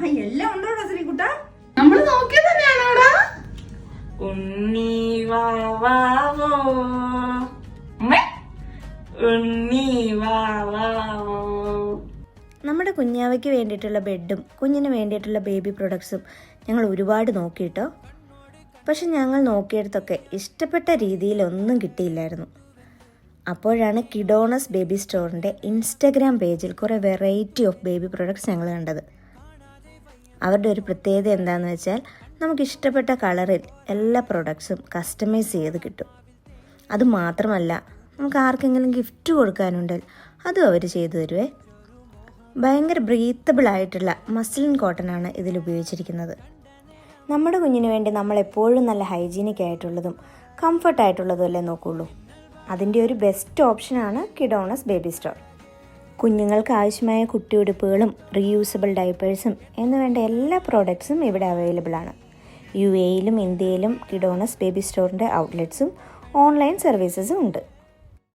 എല്ലാം ഉണ്ടോടാ ശ്രീകുട്ട? നമ്മൾ നോക്കിയത് തന്നെയാണോടാ? ഉണ്ണി വാവാവോ, ഉണ്ണി വാവാവോ. നമ്മുടെ കുഞ്ഞാവയ്ക്ക് വേണ്ടിയിട്ടുള്ള ബെഡും കുഞ്ഞിന് വേണ്ടിയിട്ടുള്ള ബേബി പ്രൊഡക്ട്സും ഞങ്ങൾ ഒരുപാട് നോക്കിയിട്ടോ. പക്ഷെ ഞങ്ങൾ നോക്കിയിടത്തൊക്കെ ഇഷ്ടപ്പെട്ട രീതിയിലൊന്നും കിട്ടിയില്ലായിരുന്നു. അപ്പോഴാണ് കിഡോണസ് ബേബി സ്റ്റോറിൻ്റെ ഇൻസ്റ്റഗ്രാം പേജിൽ കുറേ വെറൈറ്റി ഓഫ് ബേബി പ്രൊഡക്ട്സ് ഞങ്ങൾ കണ്ടത്. അവരുടെ ഒരു പ്രത്യേകത എന്താണെന്ന് വെച്ചാൽ നമുക്കിഷ്ടപ്പെട്ട കളറിൽ എല്ലാ പ്രൊഡക്ട്സും കസ്റ്റമൈസ് ചെയ്ത് കിട്ടും. അതുമാത്രമല്ല, നമുക്ക് ആർക്കെങ്കിലും ഗിഫ്റ്റ് കൊടുക്കാനുണ്ടെങ്കിൽ അതും അവർ ചെയ്തു തരുവേ. ഭയങ്കര ബ്രീത്തബിൾ ആയിട്ടുള്ള മസ്ലിൻ കോട്ടനാണ് ഇതിൽ ഉപയോഗിച്ചിരിക്കുന്നത്. നമ്മുടെ കുഞ്ഞിന് വേണ്ടി നമ്മളെപ്പോഴും നല്ല ഹൈജീനിക് ആയിട്ടുള്ളതും കംഫർട്ടായിട്ടുള്ളതും അല്ലേ നോക്കുള്ളൂ. അതിൻ്റെ ഒരു ബെസ്റ്റ് ഓപ്ഷനാണ് കിഡോണസ് ബേബി സ്റ്റോർ. കുഞ്ഞുങ്ങൾക്ക് ആവശ്യമായ കുട്ടിയുടുപ്പുകളും റീയൂസബിൾ ഡൈപ്പേഴ്സും എന്ന് വേണ്ട എല്ലാ പ്രോഡക്ട്സും ഇവിടെ അവൈലബിൾ ആണ്. UAE-യിലും ഇന്ത്യയിലും കിഡോണസ് ബേബി സ്റ്റോറിൻ്റെ ഔട്ട്ലെറ്റ്സും ഓൺലൈൻ സർവീസസും ഉണ്ട്.